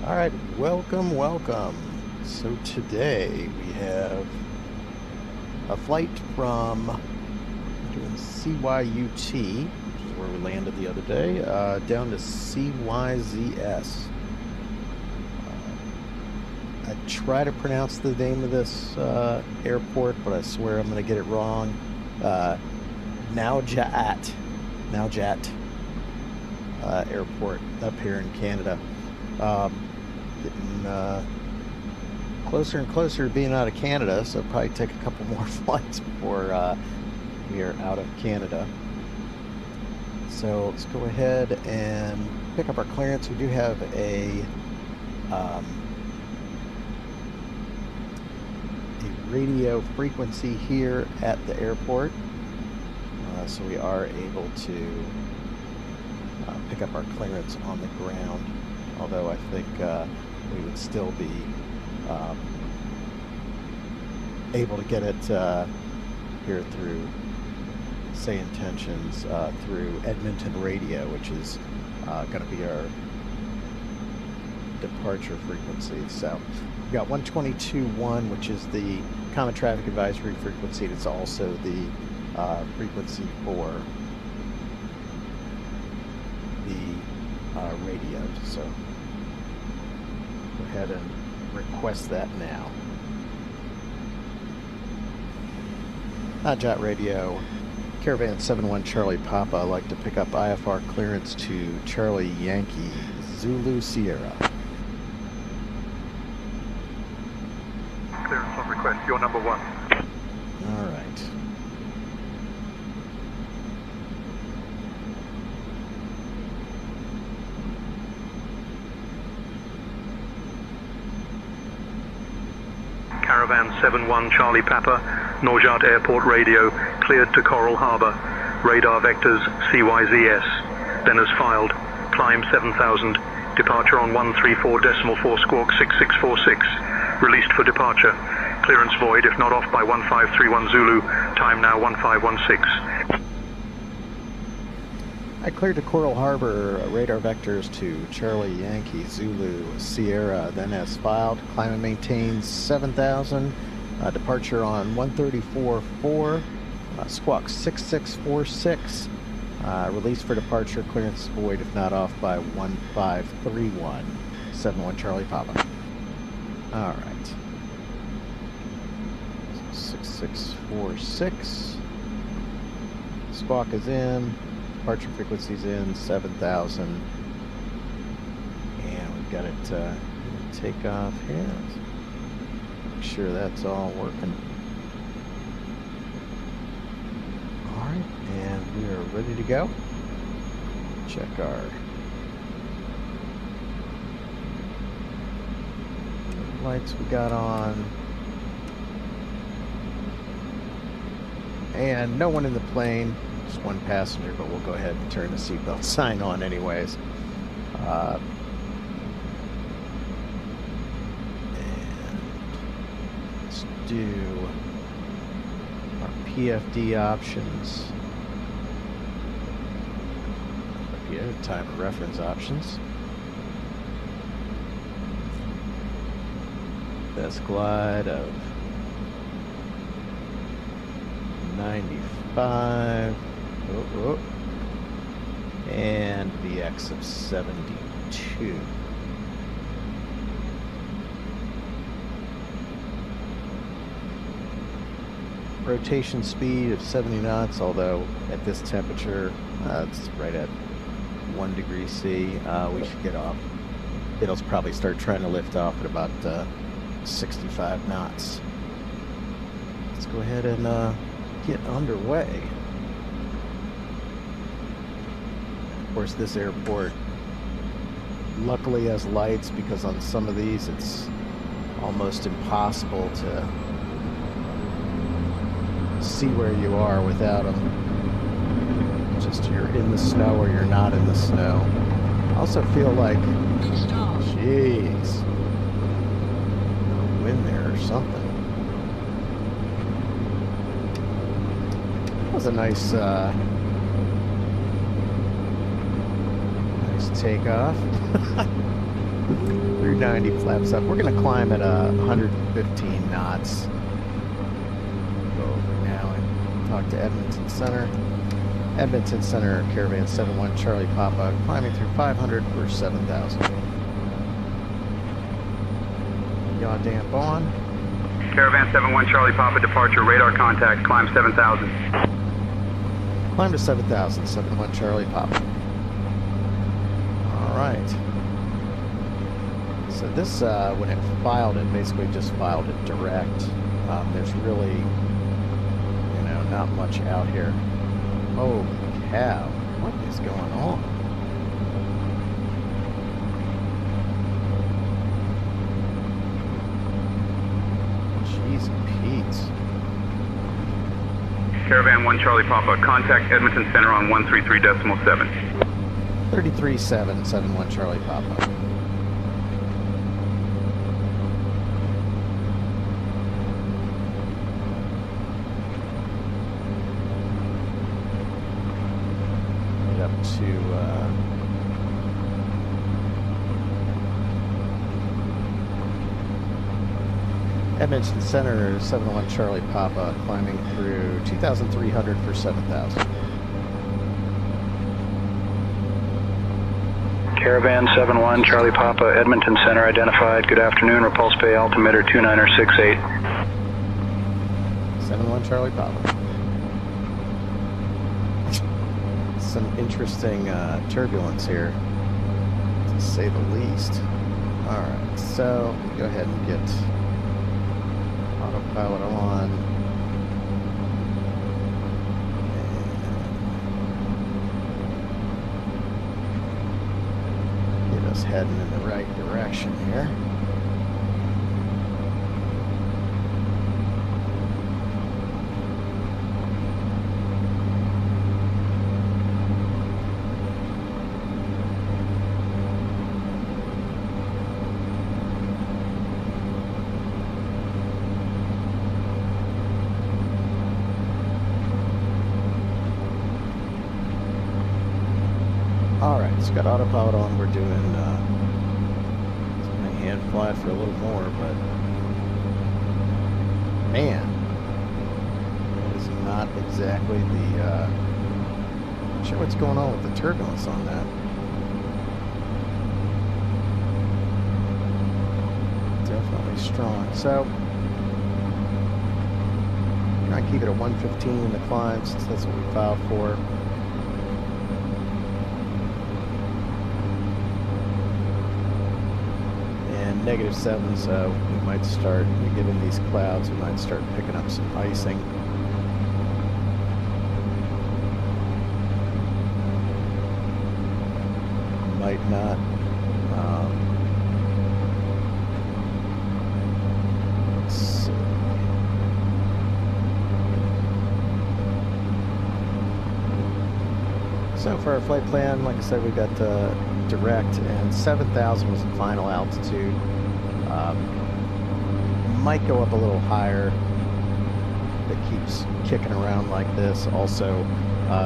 All right, welcome. So today we have a flight from doing CYUT, which is where we landed the other day, down to CYZS. I try to pronounce the name of this airport, but I swear I'm going to get it wrong. Naujat Airport up here in Canada. Getting closer and closer to being out of Canada, so it'll probably take a couple more flights before we are out of Canada. So let's go ahead and pick up our clearance. We do have a radio frequency here at the airport, so we are able to pick up our clearance on the ground, although I think we would still be able to get it here through Say Intentions through Edmonton Radio, which is going to be our departure frequency. So we've got 122.1, which is the Common Traffic Advisory frequency. It's also the frequency for the radio. So go ahead and request that now. Naujat Radio, Caravan 71 Charlie Papa. I'd like to pick up IFR clearance to Charlie Yankee Zulu Sierra. Clearance on request, you're number one. All right. Caravan 71 Charlie Papa, Naujat Airport Radio, cleared to Coral Harbour. Radar vectors CYZS. Then as filed, climb 7000, departure on 134.4 squawk 6646. Released for departure. Clearance void if not off by 1531 Zulu, time now 1516. I cleared to Coral Harbor, radar vectors to Charlie Yankee Zulu Sierra, then as filed, climb and maintain 7,000, departure on 134.4, squawk 6646, release for departure, clearance void if not off by 1531, 71 Charlie Papa. All right, 6646, squawk is in. Departure frequency's in 7,000, and we've got it take off here. Make sure that's all working. All right, and we are ready to go. Check our lights we got on, and no one in the plane. One passenger, but we'll go ahead and turn the seatbelt sign on anyways. And let's do our PFD options. Time of reference options. Best glide of 95. And VX of 72. Rotation speed of 70 knots, although at this temperature, it's right at 1 degree C. We should get off. It'll probably start trying to lift off at about 65 knots. Let's go ahead and get underway. Of course, this airport luckily has lights, because on some of these it's almost impossible to see where you are without them. Just you're in the snow or you're not in the snow. I also feel like, jeez, wind there or something. That was a nice takeoff. 390 flaps up. We're going to climb at 115 knots. Go over now and talk to Edmonton Center. Edmonton Center, Caravan 71 Charlie Papa, climbing through 500 for 7,000. Yaw damp on. Caravan 71 Charlie Papa, departure, radar contact, climb 7,000. Climb to 7,000, 71 Charlie Papa. All right. So this, when it filed it, basically just filed it direct. There's really, not much out here. Holy cow, what is going on? Jeez Pete's. Caravan 1 Charlie Papa, contact Edmonton Center on 133.7. 33.7, 71 Charlie Papa. Up to Edmonton Center, 71 Charlie Papa, climbing through 2,300 for 7,000. Caravan 71 Charlie Papa, Edmonton Center identified. Good afternoon, repulse bay altimeter 2968. 71 Charlie Papa. Some interesting turbulence here, to say the least. Alright, so go ahead and get autopilot on. And get us heading in the right direction here. Alright, it's got autopilot on. We're doing my hand fly for a little more, but man, that is not exactly the not sure what's going on with the turbulence on that. Definitely strong. So try and keep it at 115 in the climb, since that's what we filed for. -7, so we might start, given these clouds, we might start picking up some icing. Might not. Let's see. So for our flight plan, like I said, we got direct, and 7,000 was the final altitude. Might go up a little higher. It keeps kicking around like this. Also,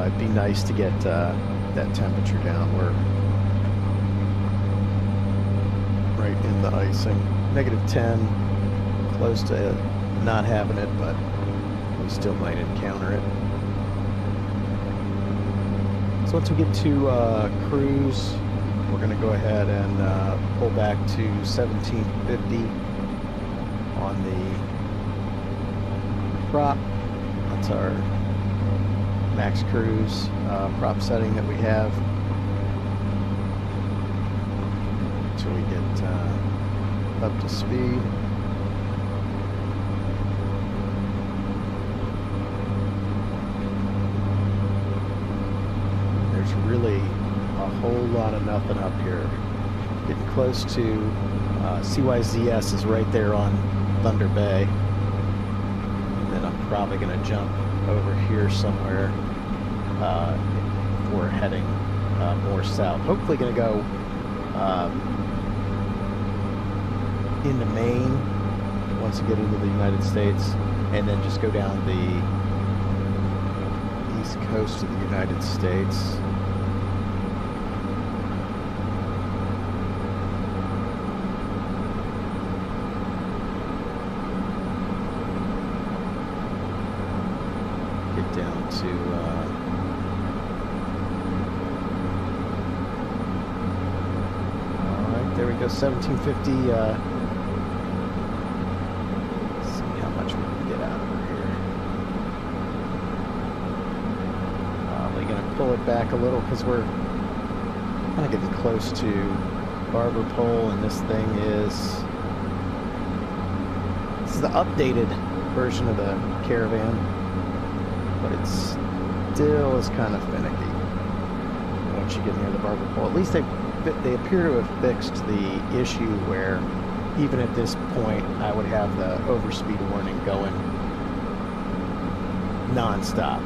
it'd be nice to get that temperature down. We're right in the icing. -10, close to not having it, but we still might encounter it. So once we get to cruise, we're going to go ahead and pull back to 1750 on the prop. That's our max cruise prop setting that we have until we get up to speed. There's really a whole lot of nothing up here. Getting close to CYZS is right there on Thunder Bay, and then I'm probably going to jump over here somewhere before heading more south. Hopefully going to go into Maine once we get into the United States, and then just go down the east coast of the United States. gonna go 1750. See how much we can get out of here. Probably gonna pull it back a little because we're kind of getting close to Barber Pole, and this thing is the updated version of the Caravan, but it still is kind of finicky once you get near the Barber Pole. At least they appear to have fixed the issue where even at this point I would have the overspeed warning going non-stop.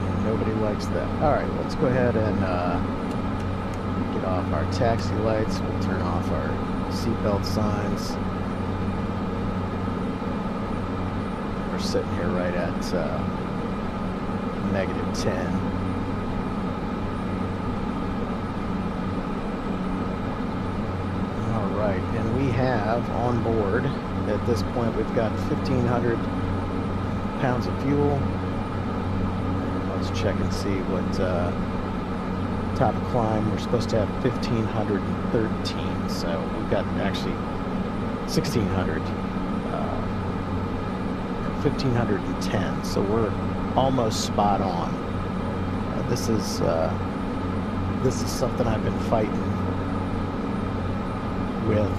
And nobody likes that. Alright, let's go ahead and get off our taxi lights. We'll turn off our seatbelt signs. We're sitting here right at -10. All right, and we have on board at this point we've got 1,500 pounds of fuel. Let's check and see what top of climb. We're supposed to have 1,513, so we've got actually 1,600, 1,510. So we're almost spot on. This is something I've been fighting with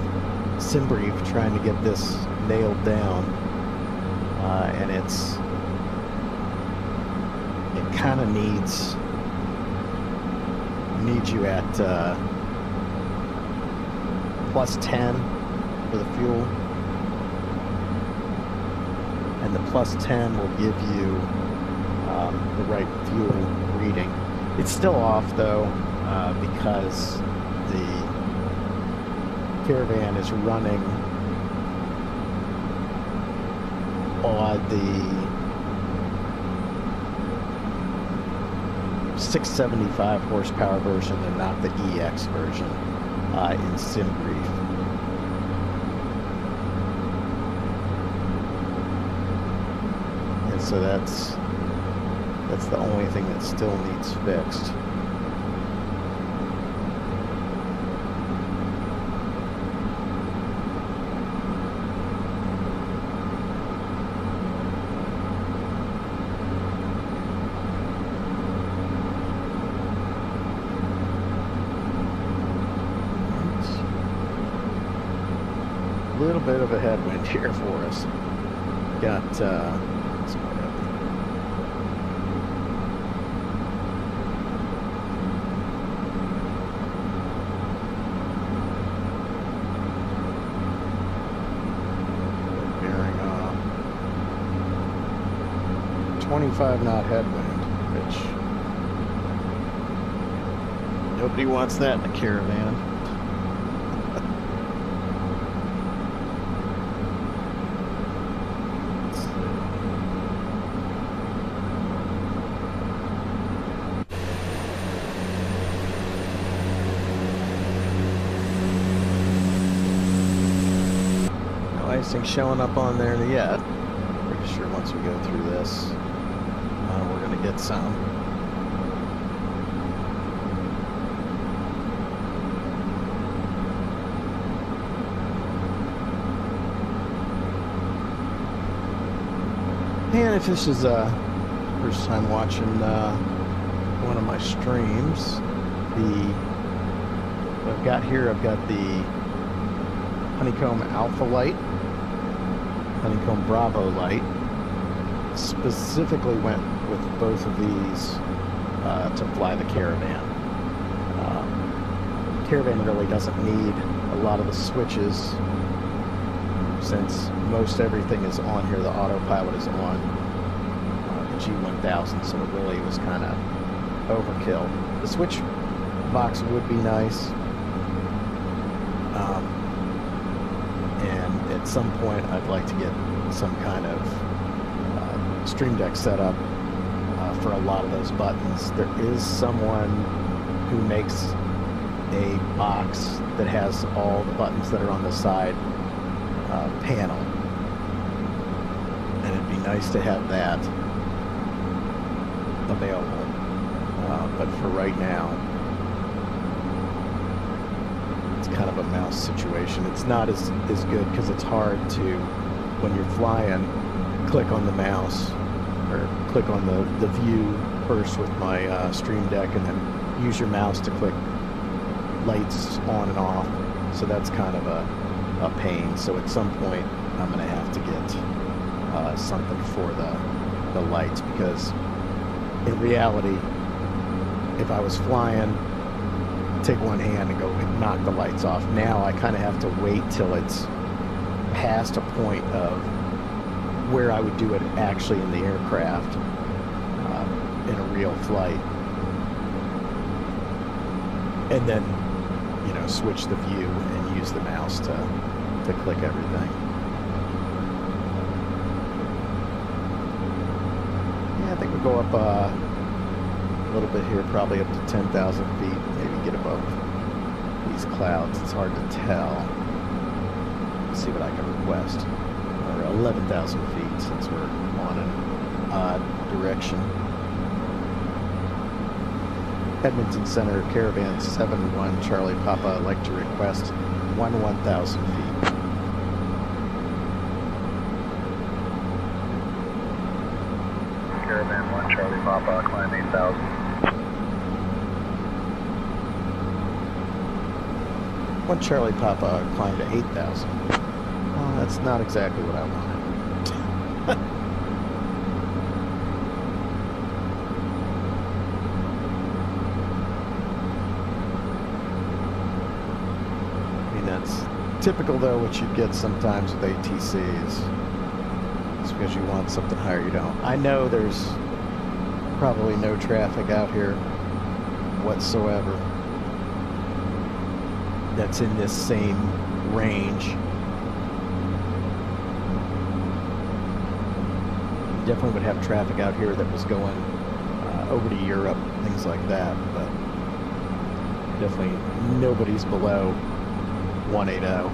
SimBrief, trying to get this nailed down, and it kind of needs you at +10 for the fuel, and the +10 will give you the right fuel reading. It's still off though, because the Caravan is running on the 675 horsepower version and not the EX version in SimBrief. And so that's the only thing that still needs fixed. A little bit of a headwind here for us. Got let's go ahead. Bearing off 25 knot headwind, which nobody wants that in a Caravan. Icing showing up on there yet. Pretty sure once we go through this, we're going to get some. And if this is first time watching one of my streams, what I've got here, I've got the Honeycomb Alpha light, Honeycomb Bravo light. Specifically went with both of these to fly the Caravan. Caravan really doesn't need a lot of the switches, since most everything is on here. The autopilot is on the G1000, so it really was kind of overkill. The switch box would be nice, and at some point I'd like to get some kind of Stream Deck set up for a lot of those buttons. There is someone who makes a box that has all the buttons that are on the side panel, and it'd be nice to have that available, but for right now kind of a mouse situation. It's not as good because it's hard to, when you're flying, click on the mouse or click on the view first with my Stream Deck and then use your mouse to click lights on and off. So that's kind of a pain. So at some point I'm going to have to get something for the lights, because in reality, if I was flying, take one hand and go knock the lights off. Now I kind of have to wait till it's past a point of where I would do it actually in the aircraft in a real flight, and then switch the view and use the mouse to click everything. Yeah, I think we'll go up a little bit here, probably up to 10,000 feet, maybe get above these clouds. It's hard to tell. Let's see what I can request. Or 11,000 feet, since we're on an odd direction. Edmonton Center, Caravan 71 Charlie Papa, I'd like to request 1,000 feet. Caravan 1 Charlie Papa, climb 8,000. 1 Charlie Papa, climb to 8,000. Oh, that's not exactly what I wanted. Typical though, what you get sometimes with ATCs. It's because you want something higher, you don't. I know there's probably no traffic out here whatsoever that's in this same range. You definitely would have traffic out here that was going over to Europe, things like that, but definitely nobody's below 180.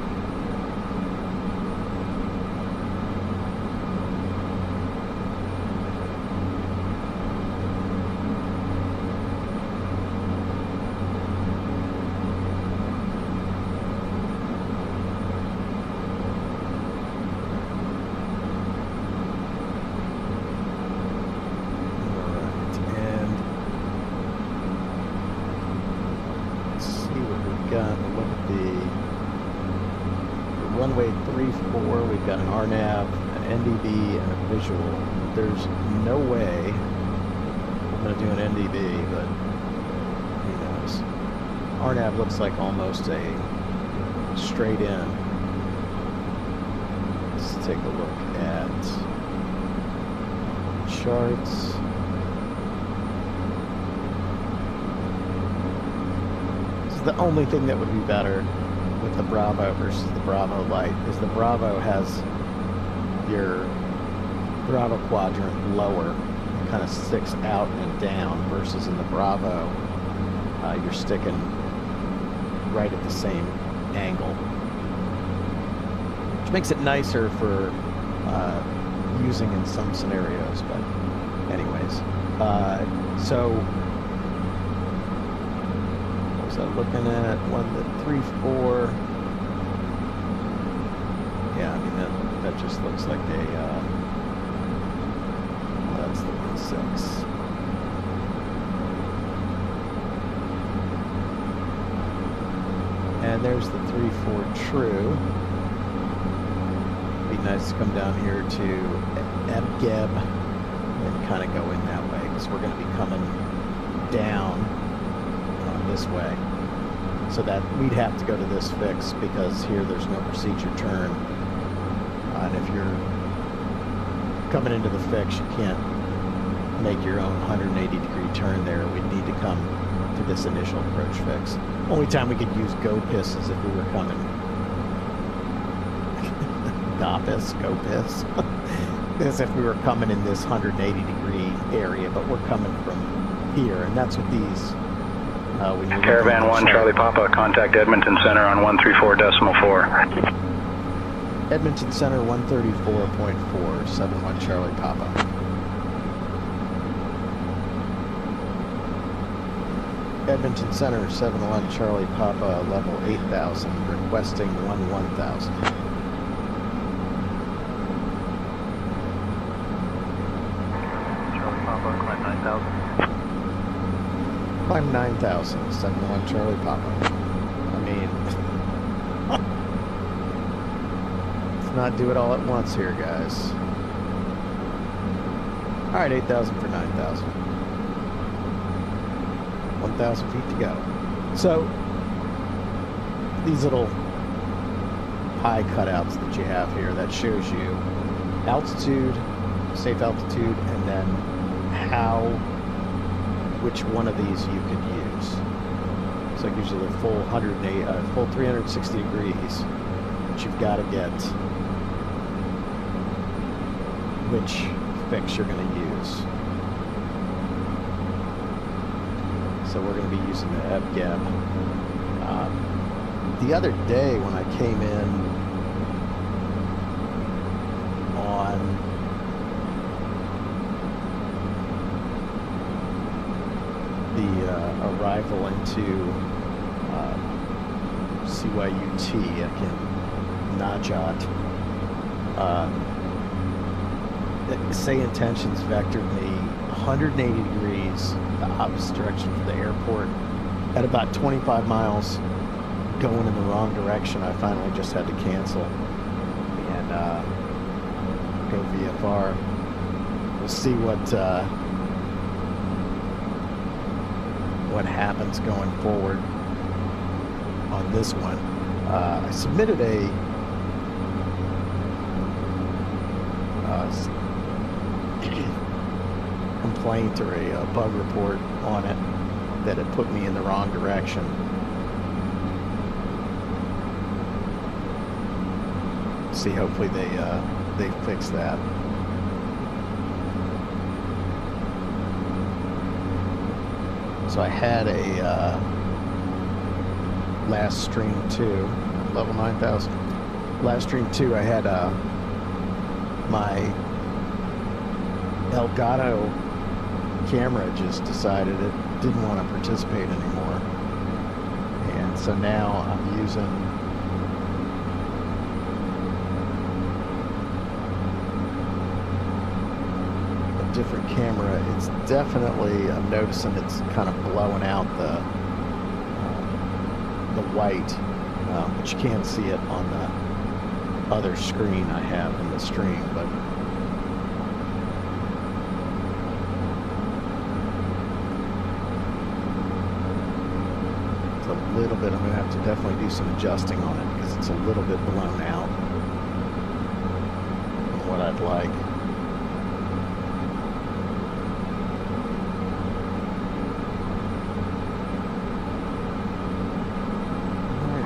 Runway 34, we've got an RNAV, an NDB, and a visual. There's no way I'm going to do an NDB, but who knows. RNAV looks like almost a straight in. Let's take a look at charts. This is the only thing that would be better with the Bravo versus the Bravo Light is the Bravo has your throttle quadrant lower, it kind of sticks out and down, versus in the Bravo you're sticking right at the same angle, which makes it nicer for using in some scenarios. But anyways, so looking at 1-3-4. Yeah, I mean that just looks like a that's the 1-6. And there's the 3-4 true. Be nice to come down here to Ebgeb and kind of go in that way, because we're going to be coming down this way, so that we'd have to go to this fix, because here there's no procedure turn, and if you're coming into the fix you can't make your own 180-degree turn there. We'd need to come to this initial approach fix. Only time we could use go piss is if we were coming go piss is if we were coming in this 180-degree area, but we're coming from here, and that's what these Caravan 1 Charlie Papa, contact Edmonton Center on 134.4. Edmonton Center 134.4, 71 Charlie Papa. Edmonton Center, 71 Charlie Papa, level 8,000, requesting 1,000. Charlie Papa, climb 9,000. Climb 9,000, 71 Charlie Papa. I mean, let's not do it all at once here, guys. All right, 8,000 for 9,000. 1,000 feet to go. So, these little pie cutouts that you have here, that shows you altitude, safe altitude, and then which one of these you could use. So it gives you the full 360 degrees, but you've got to get which fix you're going to use. So we're going to be using the EBGEB. The other day when I came in on the arrival into CYUT in Najat, say intentions vectored me 180 degrees the opposite direction for the airport. At about 25 miles going in the wrong direction, I finally just had to cancel and go VFR. We'll see what happens going forward on this one. I submitted a complaint or a bug report on it that it put me in the wrong direction. See, hopefully they fix that. So I had a last stream 2, level 9,000. Last stream 2, I had my Elgato camera just decided it didn't want to participate anymore, and so now I'm using a different camera. It's definitely, I'm noticing it's kind of blowing out the white, but you can't see it on the other screen I have in the stream. But a little bit, I'm going to have to definitely do some adjusting on it because it's a little bit blown out from what I'd like.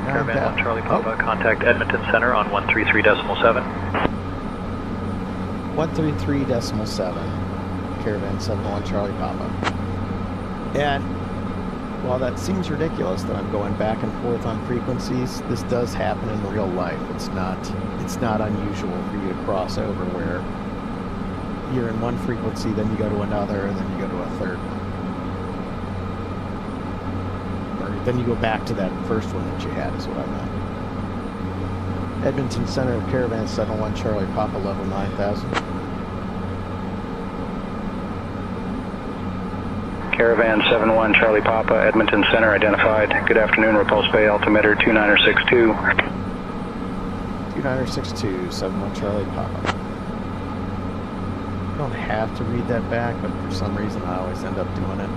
Caravan 1 Charlie Papa, contact Edmonton Center on 133.7. 133.7, Caravan 71 Charlie Papa. And while that seems ridiculous that I'm going back and forth on frequencies, this does happen in real life. It's not unusual for you to cross over where you're in one frequency, then you go to another, and then you go to a third one. Or then you go back to that first one that you had, is what I meant. Edmonton Center, Caravan 71 Charlie Papa, level 9,000. Caravan 71 Charlie Papa, Edmonton Center identified. Good afternoon, Repulse Bay altimeter 2962. 2962, 71 Charlie Papa. I don't have to read that back, but for some reason I always end up doing it.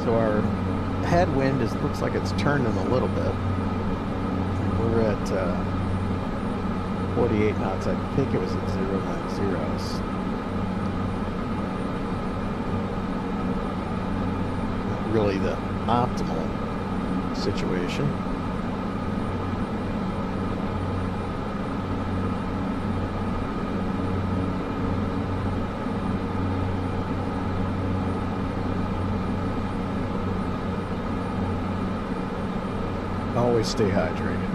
So our headwind looks like it's turning a little bit. We're at 48 knots. I think it was at 090s. Not really the optimal situation. always stay hydrated.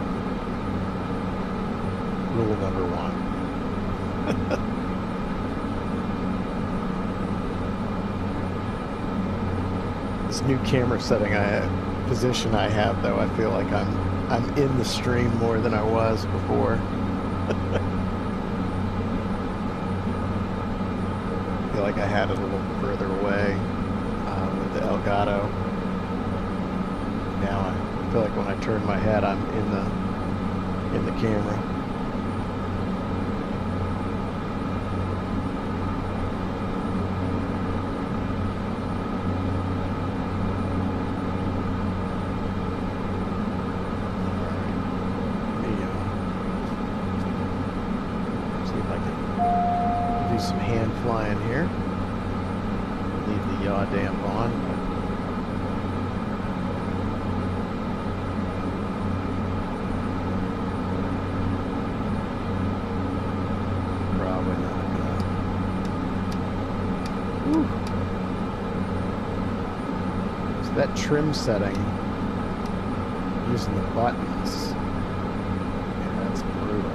Rule number 1. This new camera setting position I have, though, I feel like I'm in the stream more than I was before. I feel like I had it a little further away with the Elgato. Now I feel like when I turn my head, I'm in the camera. Some hand flying here. Leave the yaw damp on. Probably not gonna. Whew. So that trim setting, using the buttons, man, that's brutal.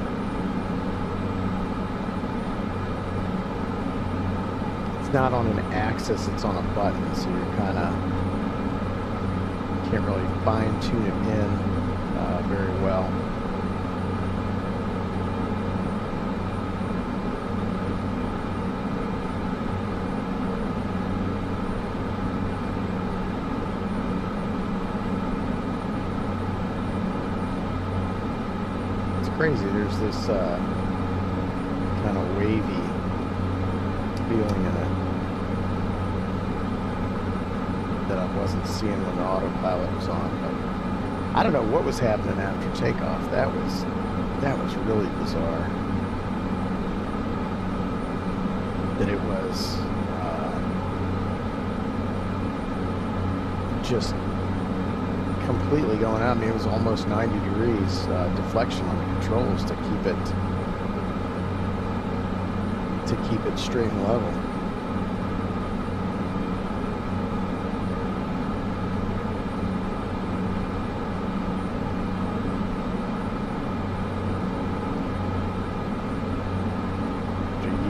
Not on an axis, it's on a button, so you're kind of can't really fine tune it in very well. It's crazy. There's this kind of wavy feeling in it that I wasn't seeing when the autopilot was on, but I don't know what was happening after takeoff. That was really bizarre. That it was just completely going out. I mean, it was almost 90 degrees deflection on the controls to keep it straight and level.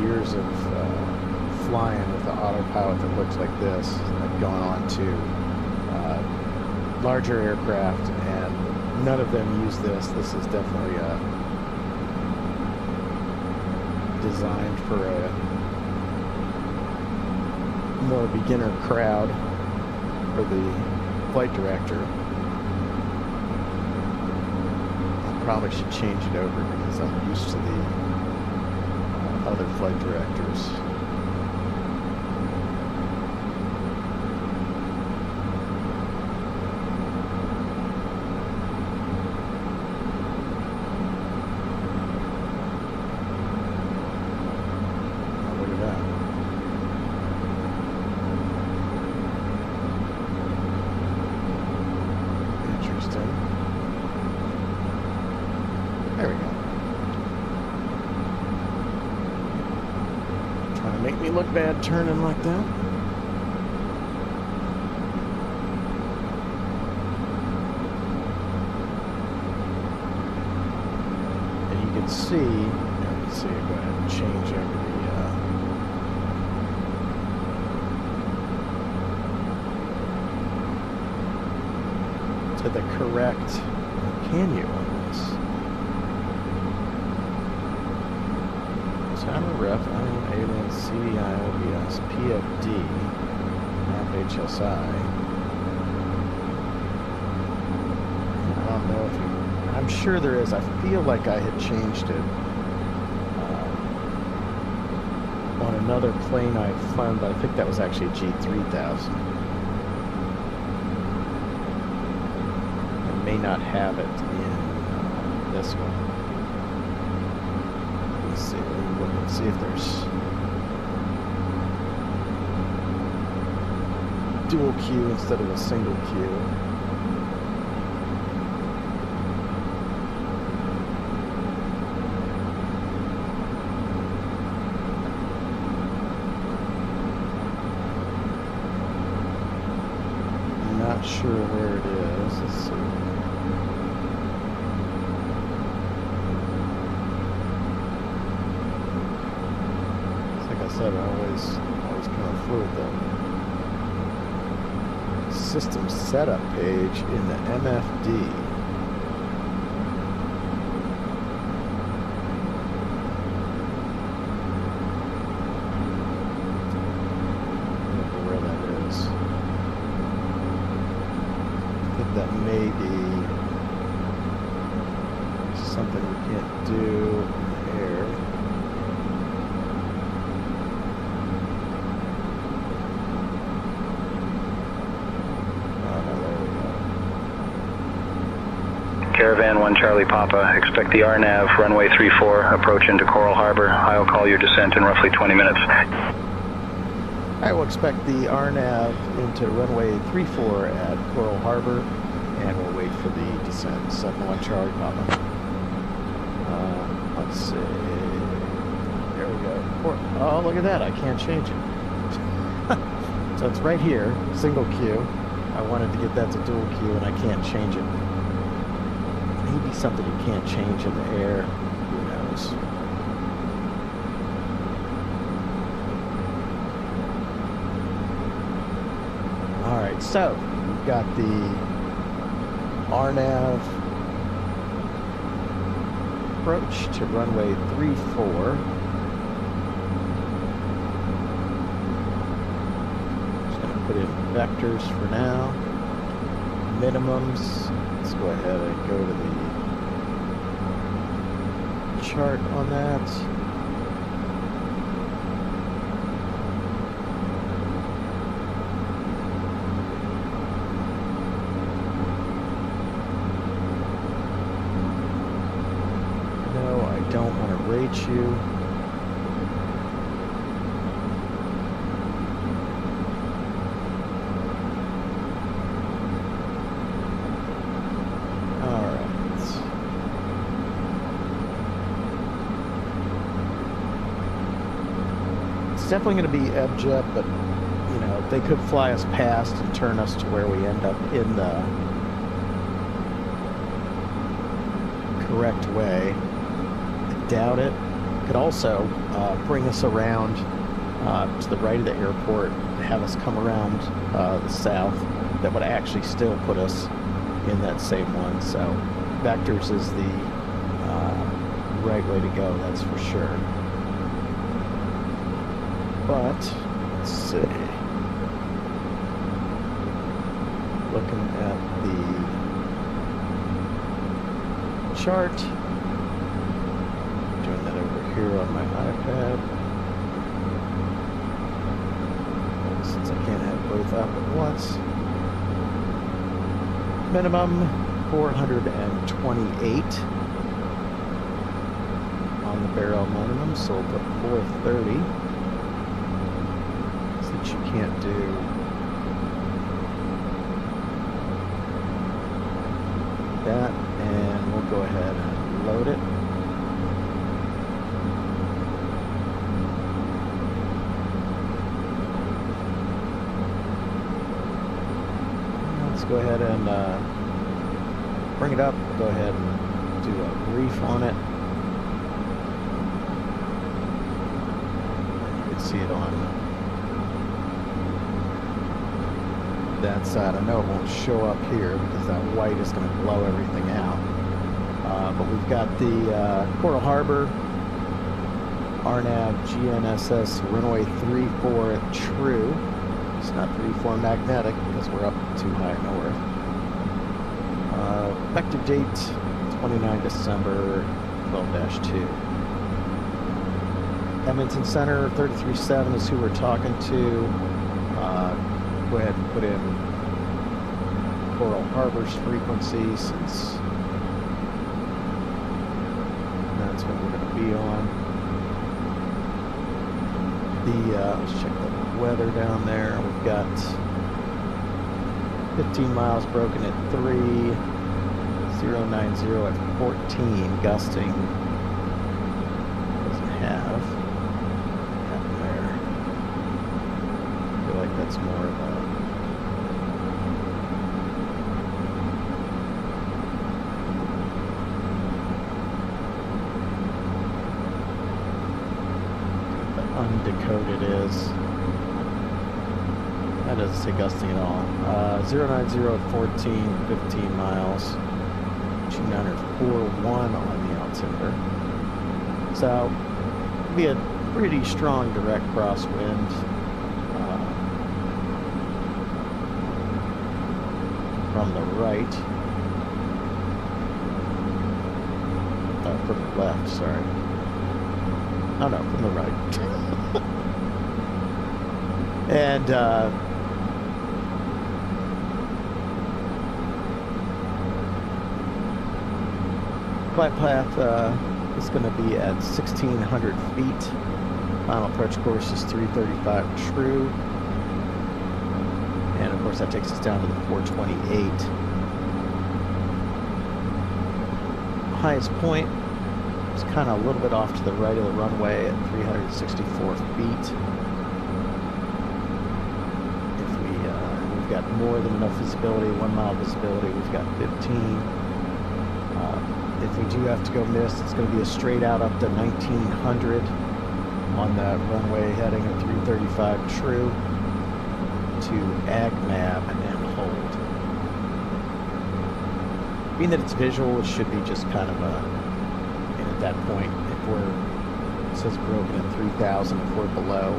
Years of flying with the autopilot that looks like this, I've gone on to larger aircraft, and none of them use this. This is definitely designed for a more beginner crowd for the flight director. I probably should change it over because I'm used to the other flight directors. Oh, look at that. Interesting. There we go. Make me look bad turning like that. And you can see, let's see, go ahead and change over to the correct, can you on this? Tower ref, airline, CYUT, PFD, map HSI. I don't know if I'm sure there is. I feel like I had changed it on another plane I've flown, but I think that was actually a G3000. I may not have it in this one. Let's see. Let's see if there's dual queue instead of a single queue. I'm not sure where it is. Let's see. I said, I always kind of flew with the system setup page in the MFD. That may be something we can't do in the air. Oh, no, there we go. Caravan 1 Charlie Papa, expect the RNAV, runway 34, approach into Coral Harbor. I'll call your descent in roughly 20 minutes. I will expect the RNAV into runway 34 at Coral Harbor, and we'll wait for the descent. 71 Charlie Papa. Let's see. There we go. Oh, look at that. I can't change it. So it's right here, single queue. I wanted to get that to dual queue, and I can't change it. Maybe something you can't change in the air. Who knows? Alright, so we've got the RNAV approach to runway 34. Just going to put in vectors for now. Minimums. Let's go ahead and go to the chart on that. Don't want to rate you. All right. It's definitely going to be abject, but you know, they could fly us past and turn us to where we end up in the correct way. Doubt it. Could also bring us around to the right of the airport, have us come around the south. That would actually still put us in that same one. So vectors is the right way to go, that's for sure. But let's see. Looking at the chart. Here on my iPad, since I can't have both up at once. Minimum 428 on the barrel minimum, so we'll put 430 since you can't do that, and we'll go ahead and load it. Go ahead and bring it up. Go ahead and do a brief on it. You can see it on that side. I know it won't show up here because that white is going to blow everything out. But we've got the Coral Harbor RNAV GNSS runway 34 at true. It's not 34 magnetic because we're up too high north. Effective date 29 December 12-2. Edmonton Center 337 is who we're talking to. Go ahead and put in Coral Harbor's frequency since that's what we're going to be on. Let's check the weather down there. We've got 15 miles broken at 3, 090 at 14, gusting. Doesn't have there. I feel like that's more of a undecoded code it is. That doesn't say gusting at all. 090 at 14, 15 miles. 2941 on the altimeter. So, it'll be a pretty strong direct crosswind. From the right. From the left, sorry. Oh no, from the right. And flight path is going to be at 1,600 feet. Final approach course is 335 true. And of course that takes us down to the 428. Highest point is kind of a little bit off to the right of the runway at 364 feet. We've got more than enough visibility, 1 mile visibility, we've got 15. If we do have to go missed, it's going to be a straight out up to 1900 on that runway heading at 335 true to AgMab and hold. Being that it's visual, it should be just kind of and at that point, if it says broken at 3000, if we're below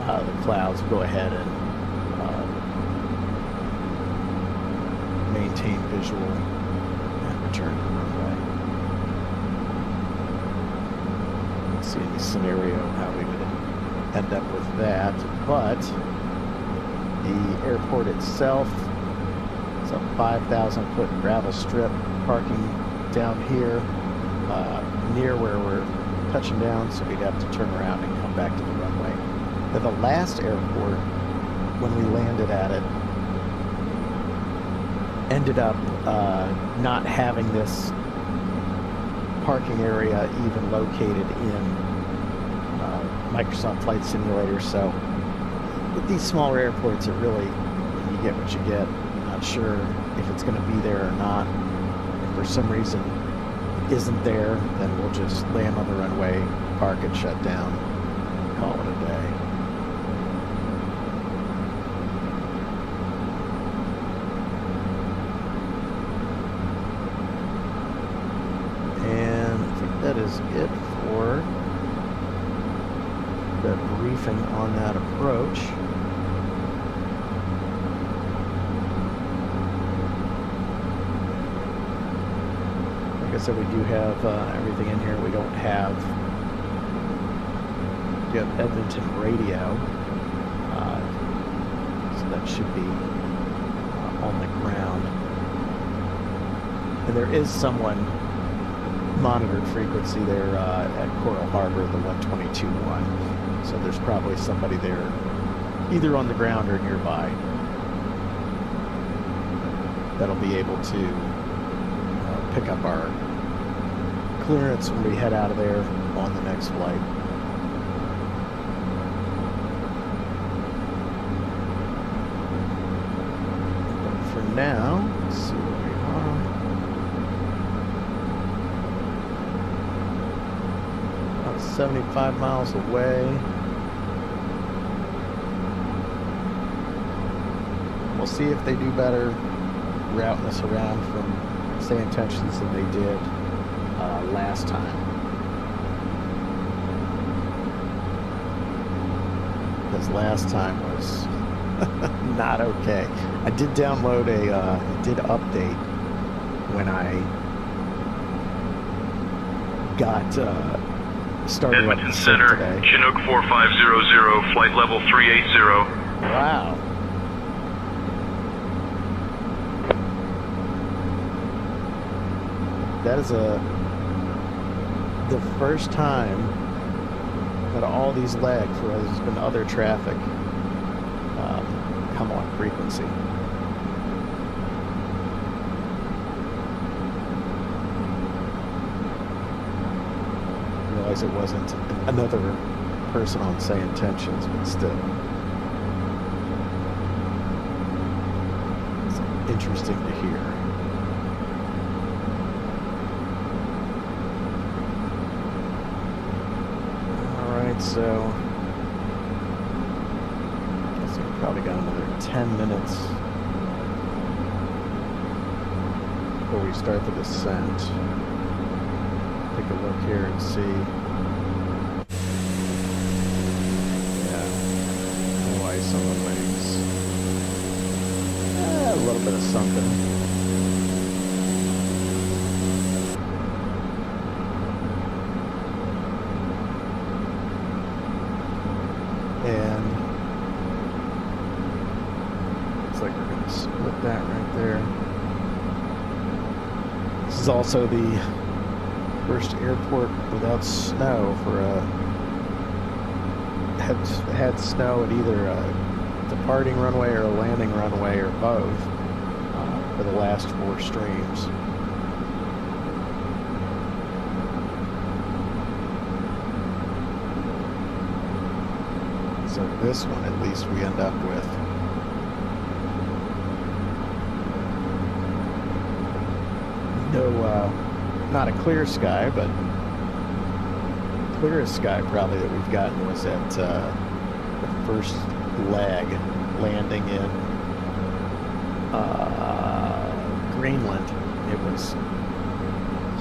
the clouds, we'll go ahead and maintain visual and return to the runway. Let's see any scenario how we would end up with that, but the airport itself is a 5,000 foot gravel strip parking down here near where we're touching down, so we'd have to turn around and come back to the runway. But the last airport, when we landed at it, ended up not having this parking area even located in Microsoft Flight Simulator. So with these smaller airports, it really, you get what you get. I'm not sure if it's going to be there or not. If for some reason it isn't there, then we'll just land on the runway, park it, shut down, call it a day. That is it for the briefing on that approach. Like I said, we do have everything in here. We don't have Edmonton radio, so that should be on the ground. And there is someone monitored frequency there at Coral Harbor, the 122.1. So there's probably somebody there either on the ground or nearby that'll be able to pick up our clearance when we head out of there on the next flight. But for now, let's see where we are. 75 miles away. We'll see if they do better routing us around from say intentions than they did last time. Because last time was not okay. I did download did update when I got started Edmonton Center, today. Chinook 4500, flight level 380. Wow. That is the first time that all these legs, where there's been other traffic, come on frequency. It wasn't another person on say intentions, but still it's interesting to hear. All right, so Probably got another 10 minutes before we start the descent. Take a look here and see. Yeah, no ice on the wings. A little bit of something. And looks like we're going to split that right there. This is also the first airport without snow for had snow at either a departing runway or a landing runway or both for the last 4 streams. So this one at least we end up with. No, not a clear sky, but clearest sky probably that we've gotten was at the first leg landing in Greenland. It was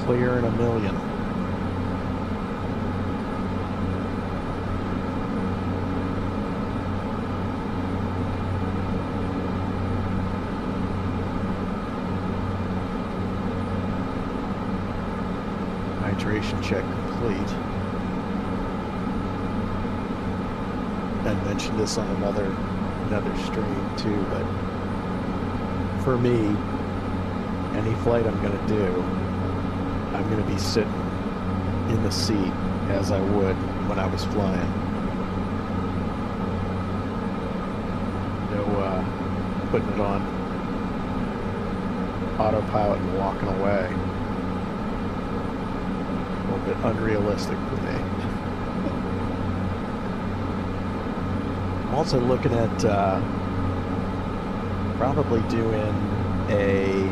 clear in a million. Hydration check complete. I mentioned this on another stream too, but for me, any flight I'm going to do, I'm going to be sitting in the seat as I would when I was flying. No putting it on autopilot and walking away. A little bit unrealistic for me. I'm also looking at probably doing a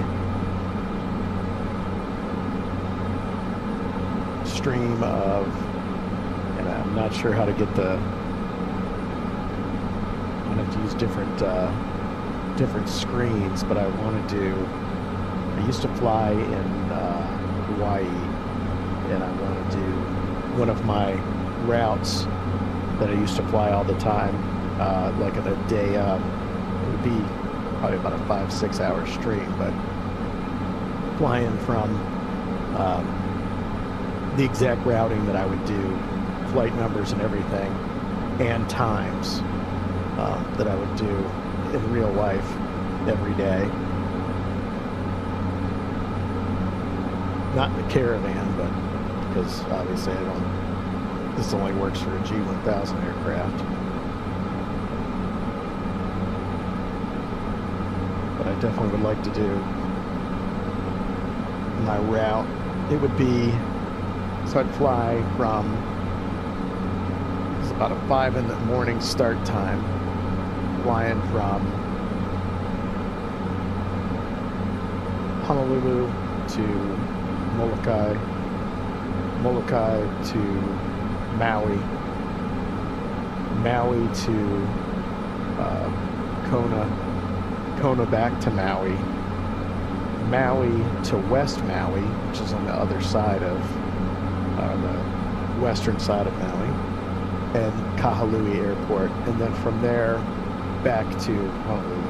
stream of, and I'm not sure how to get the, I'm going to have to use different screens, but I want to do, I used to fly in Hawaii, and I want to do one of my routes that I used to fly all the time, like on a day up. It would be probably about a 5-6 hour stream, but flying from the exact routing that I would do, flight numbers and everything, and times that I would do in real life every day. Not in the Caravan, but because obviously I don't, this only works for a G1000 aircraft. But I definitely would like to do my route. It would be, so I'd fly from, it's about a 5 in the morning start time, flying from Honolulu to Molokai, Molokai to Maui, Maui to Kona, Kona back to Maui, Maui to West Maui, which is on the other side of the western side of Maui, and Kahului Airport, and then from there back to Honolulu.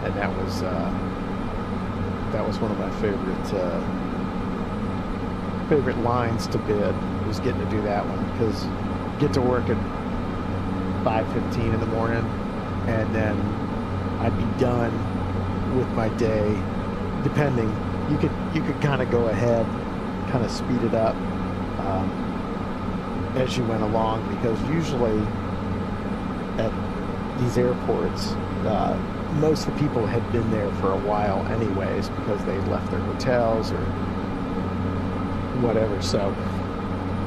And that was one of my favorite lines to bid, was getting to do that one, because get to work at 5:15 in the morning, and then I'd be done with my day. Depending, you could kind of go ahead, kind of speed it up as you went along, because usually at these airports, most of the people had been there for a while anyways, because they left their hotels or whatever. So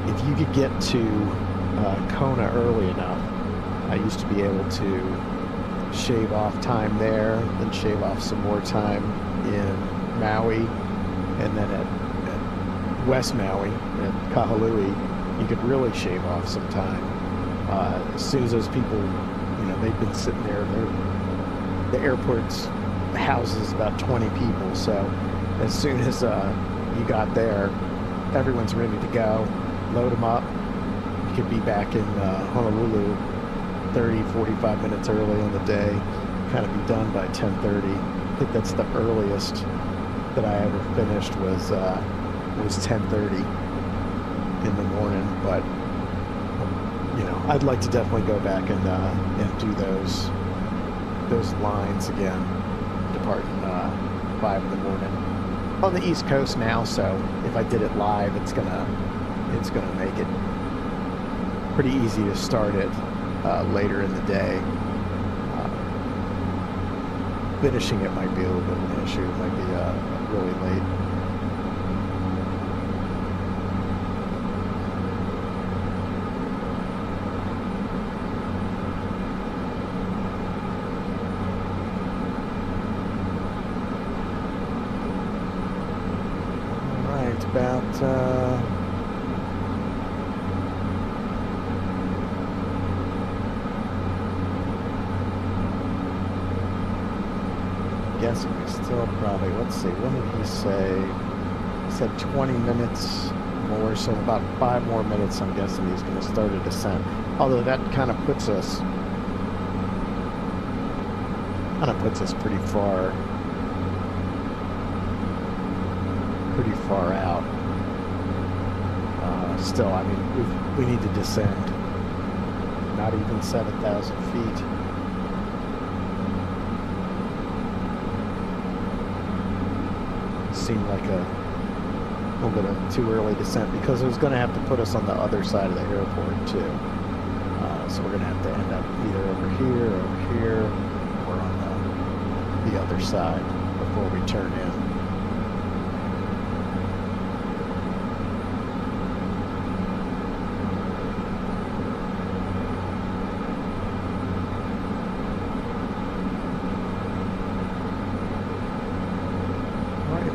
if you could get to Kona early enough, I used to be able to shave off time there, then shave off some more time in Maui, and then at West Maui, at Kahului, you could really shave off some time. As soon as those people they've been sitting there. The airport's houses about 20 people, so as soon as you got there, everyone's ready to go. Load them up. You could be back in Honolulu 30, 45 minutes early in the day, kind of be done by 10:30. I think that's the earliest that I ever finished was 10:30 in the morning. But I'd like to definitely go back and do those lines again, departing 5 in the morning on the East Coast now. So if I did it live, it's gonna make it pretty easy to start it later in the day. Finishing it might be a little bit of an issue. It might be really late. All right, about guessing we still probably, let's see, what did he say? He said 20 minutes more, so about 5 more minutes I'm guessing he's going to start a descent. Although that kind of puts us pretty far out. Still, I mean, we need to descend not even 7,000 feet. Seemed like a little bit of too early descent because it was going to have to put us on the other side of the airport too. So we're going to have to end up either over here, or on the other side before we turn in.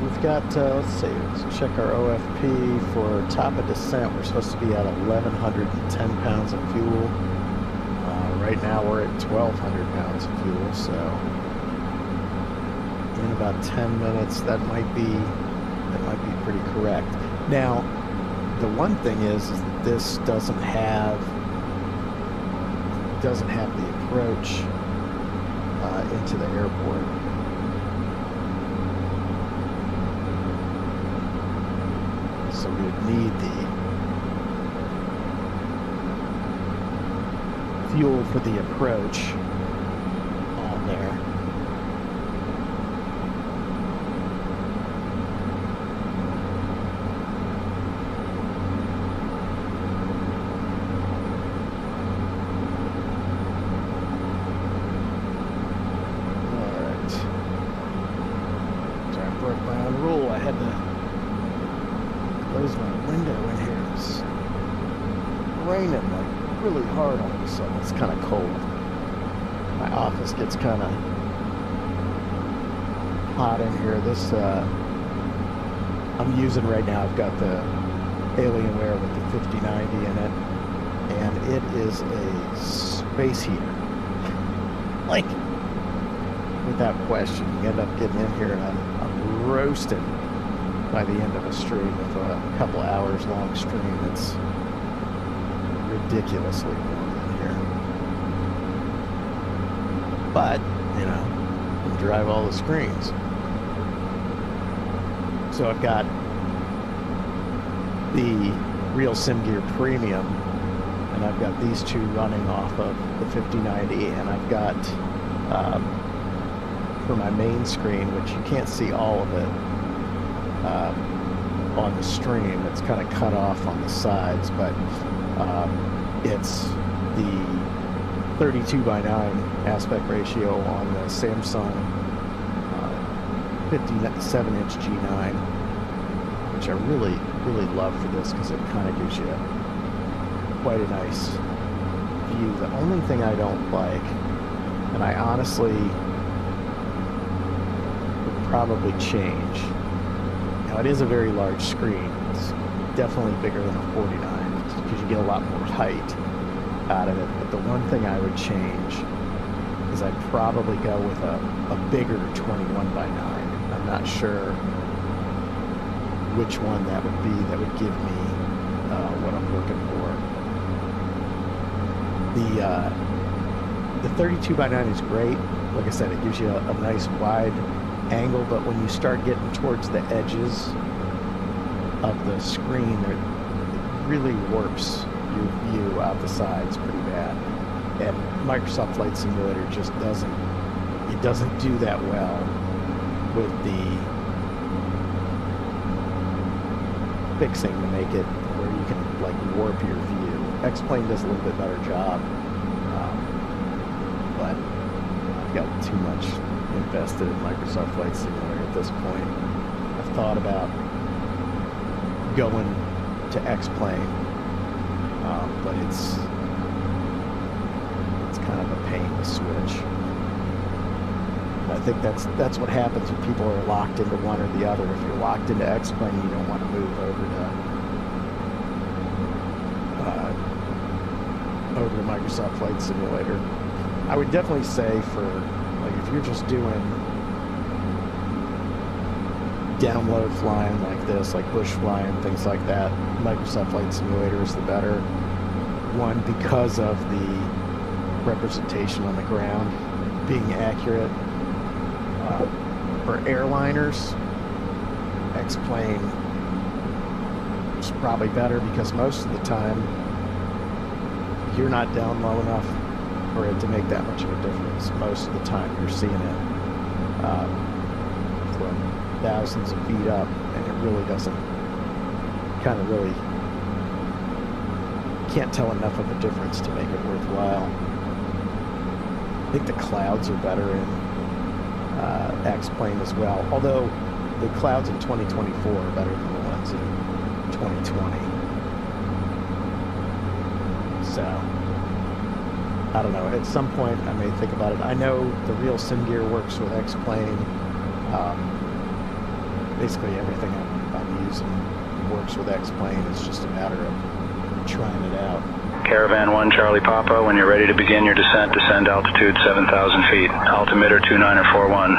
We've got, let's see, let's check our OFP for top of descent. We're supposed to be at 1,110 pounds of fuel. Right now we're at 1,200 pounds of fuel, so in about 10 minutes, that might be pretty correct. Now, the one thing is that this doesn't have the approach into the airport. So we would need the fuel for the approach on there. All right. So I broke my own rule. I had to close my window in here. It's raining like really hard all of a sudden. It's kind of cold. My office gets kind of hot in here. This I'm using right now. I've got the Alienware with the 5090 in it, and it is a space heater. Like, without question, you end up getting in here and I'm roasted by the end of a stream of a couple hours long stream. It's ridiculously warm in here. But, you can drive all the screens. So I've got the Real SimGear Premium, and I've got these two running off of the 5090, and I've got for my main screen, which you can't see all of it on the stream. It's kind of cut off on the sides, but it's the 32:9 aspect ratio on the Samsung 57-inch G9, which I really, really love for this because it kind of gives you quite a nice view. The only thing I don't like, and I honestly would probably change, now it is a very large screen. It's definitely bigger than a 49 because you get a lot more height. out of it. But the one thing I would change is I'd probably go with a bigger 21 by 9. I'm not sure which one that would be that would give me what I'm looking for. The 32 by 9 is great. Like I said, it gives you a nice wide angle, but when you start getting towards the edges of the screen, it really warps your view out the sides pretty bad. And Microsoft Flight Simulator just doesn't do that well with the fixing to make it where you can like warp your view. X-Plane does a little bit better job, but I've got too much invested in Microsoft Flight Simulator at this point. I've thought about going to X-Plane, but it's kind of a pain to switch. I think that's what happens when people are locked into one or the other. If you're locked into X-Plane, you don't want to move over to Microsoft Flight Simulator. I would definitely say for, like, if you're just doing download flying like this, like bush flying, things like that, Microsoft Flight Simulator is the better one because of the representation on the ground being accurate. For airliners, X-Plane is probably better because most of the time you're not down low enough for it to make that much of a difference. Most of the time you're seeing it from thousands of feet up, and it really doesn't can't tell enough of a difference to make it worthwhile. I think the clouds are better in X-Plane as well, although the clouds in 2024 are better than the ones in 2020. So, I don't know, at some point I may think about it. I know the real SimGear works with X-Plane. Basically everything I'm using works with X-Plane. It's just a matter of trying it out. Caravan 1 Charlie Papa, when you're ready to begin your descent, descend altitude 7,000 feet. Altimeter 2941.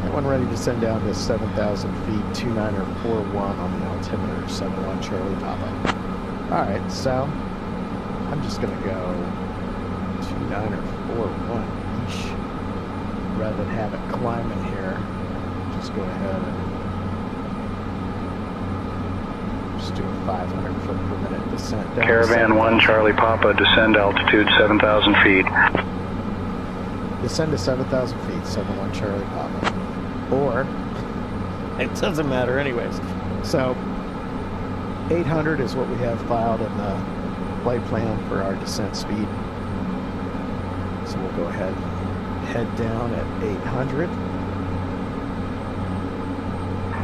That one ready to send down to 7,000 feet, 2941 on the altimeter, 71 Charlie Papa. Alright, so I'm just going to go 2941 each. Rather than have it climbing here, just go ahead and just do a 500 foot per minute descent down. Caravan 1 Charlie Papa, descend altitude 7,000 feet. Descend to 7,000 feet, 71 Charlie Papa. Or, it doesn't matter anyways. So, 800 is what we have filed in the flight plan for our descent speed. So we'll go ahead and head down at 800.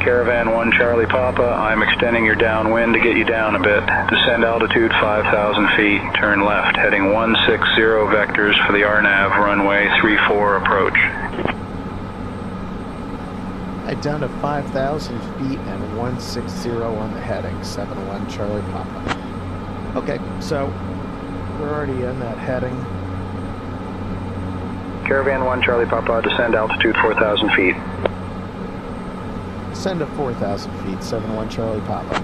Caravan 1 Charlie Papa, I'm extending your downwind to get you down a bit. Descend altitude 5,000 feet, turn left, heading 160 vectors for the RNAV runway 34 approach. Head down to 5,000 feet and 160 on the heading, 71 Charlie Papa. Okay, so we're already in that heading. Caravan 1 Charlie Papa, descend altitude 4,000 feet. Descend to 4,000 feet, 71 Charlie Papa.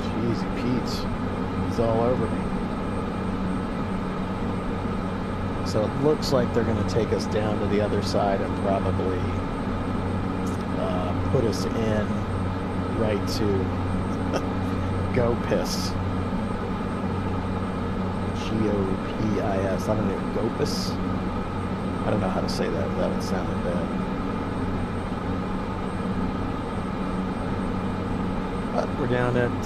Jeezy Pete's, he's all over me. So it looks like they're going to take us down to the other side and probably put us in right to GOPIS. G-O-P-I-S. I don't know, GOPIS? I don't know how to say that without it sounding bad. But we're down at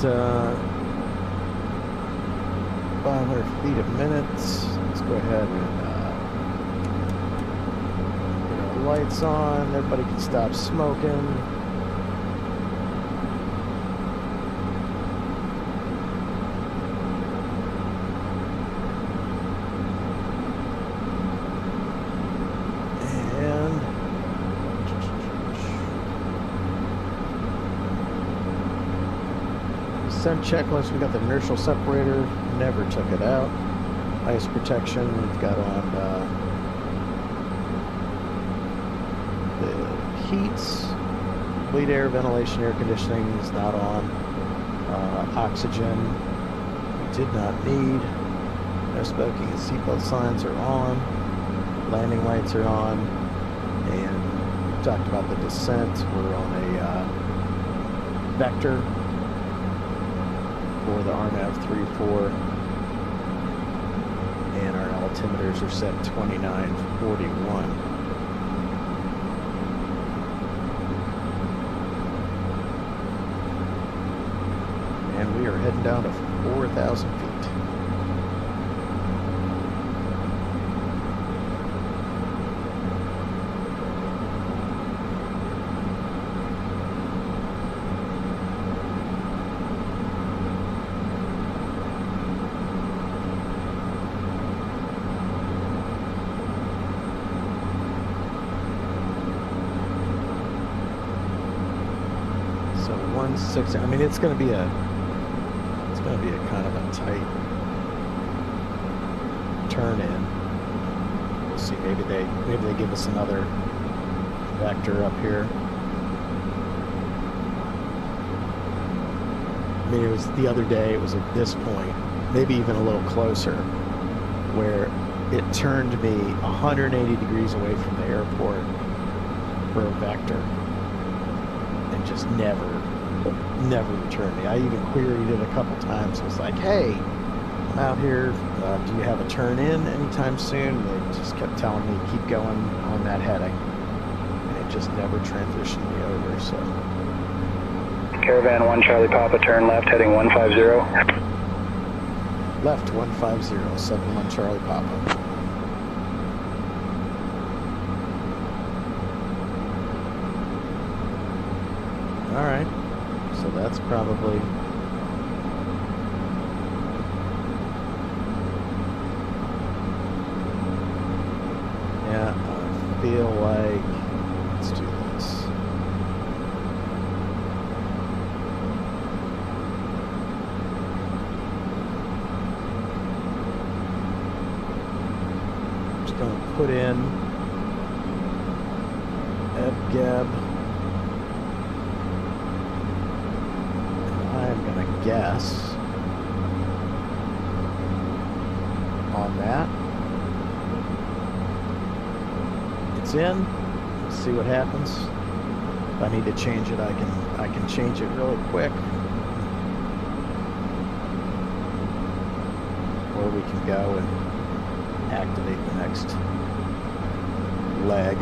500 feet a minute. Let's go ahead and get our lights on. Everybody can stop smoking. descent checklist. We got the inertial separator. Never took it out. Ice protection. We've got on the heats. Bleed air, ventilation, air conditioning is not on. Oxygen. We did not need. No smoking and seatbelt signs are on. Landing lights are on. And we talked about the descent. We're on a vector for the RNAV 3-4, and our altimeters are set 2941. And we are heading down to 4,000 feet. So 160. I mean, it's going to be a kind of a tight turn in. We'll see. Maybe they give us another vector up here. I mean, it was the other day. It was at this point, maybe even a little closer, where it turned me 180 degrees away from the airport for a vector. Just never returned me. I even queried it a couple times. I was like, hey, I'm out here. Do you have a turn in anytime soon? And they just kept telling me, keep going on that heading. And it just never transitioned me over, so. Caravan 1 Charlie Papa, turn left, heading 150. Left 150, 71 Charlie Papa. All right, so that's probably I feel like let's do this. I'm just going to put in EBGEB. Guess on that. It's in. Let's see what happens. If I need to change it, I can change it really quick. Or we can go and activate the next leg.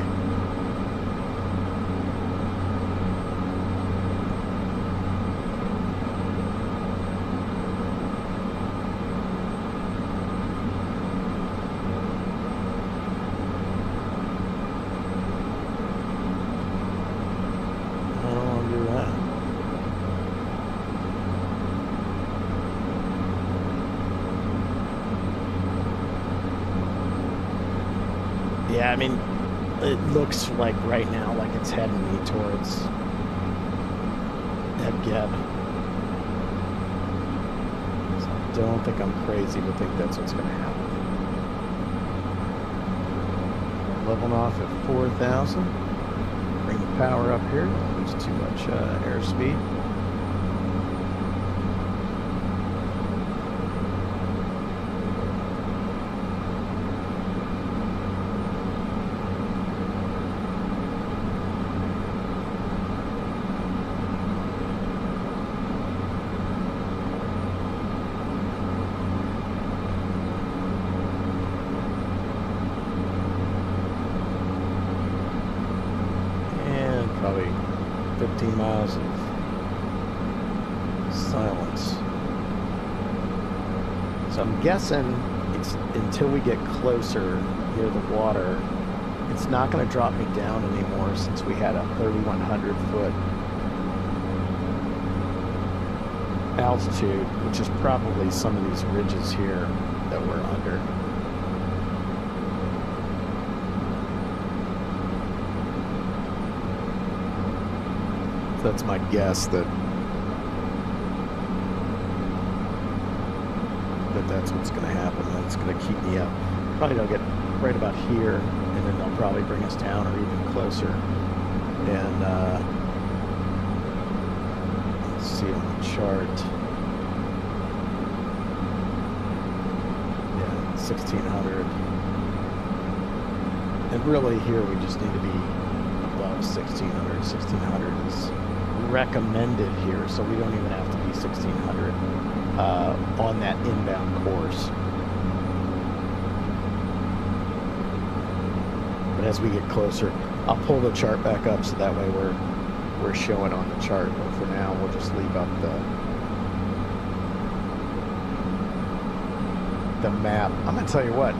Yeah, I mean, it looks like right now, like it's heading me towards EBGEB. So I don't think I'm crazy to think that's what's going to happen. Leveling off at 4,000. Bring the power up here. Don't lose too much airspeed. Probably 15 miles of silence. So I'm guessing it's until we get closer near the water, it's not going to drop me down anymore since we had a 3,100 foot altitude, which is probably some of these ridges here that we're under. That's my guess, that that that's what's going to happen. That's going to keep me up. Probably they'll get right about here, and then they'll probably bring us down or even closer. And let's see on the chart. Yeah, 1600. And really here we just need to be above 1600. 1600 is recommended here, so we don't even have to be 1600 on that inbound course. But as we get closer, I'll pull the chart back up so that way we're showing on the chart. But for now, we'll just leave up the map. I'm gonna tell you what,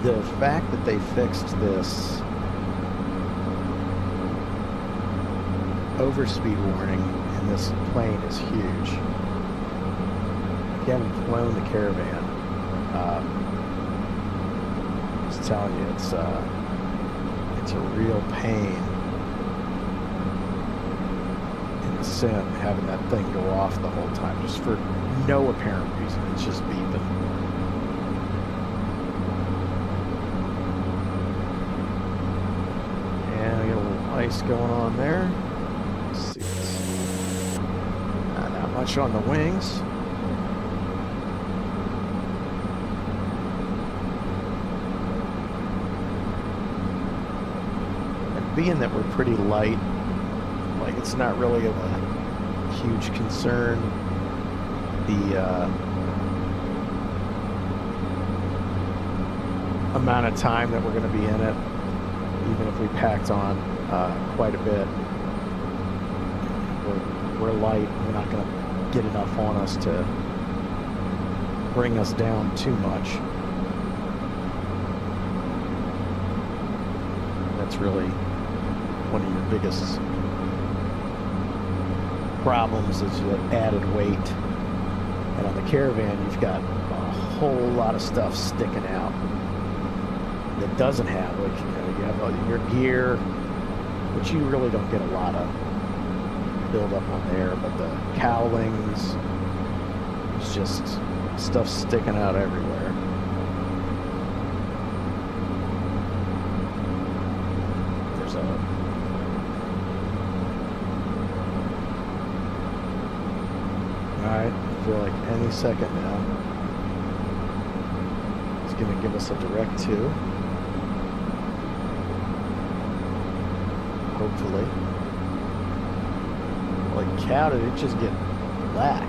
the fact that they fixed this overspeed warning in this plane is huge. If you haven't flown the Caravan, just telling you, it's a real pain in the sim having that thing go off the whole time just for no apparent reason. It's just beeping. And we got a little ice going on there. Let's see what's not much on the wings. Being that we're pretty light, like it's not really a huge concern. The amount of time that we're going to be in it, even if we packed on quite a bit, we're light. We're not going to get enough on us to bring us down too much. That's really one of your biggest problems is the added weight. And on the Caravan, you've got a whole lot of stuff sticking out that doesn't have, like, you know, you have your gear, which you really don't get a lot of build up on there, but the cowlings, it's just stuff sticking out everywhere. There's a Alright, I feel like any second now it's going to give us a direct 2. Hopefully. Holy cow, did it just get black?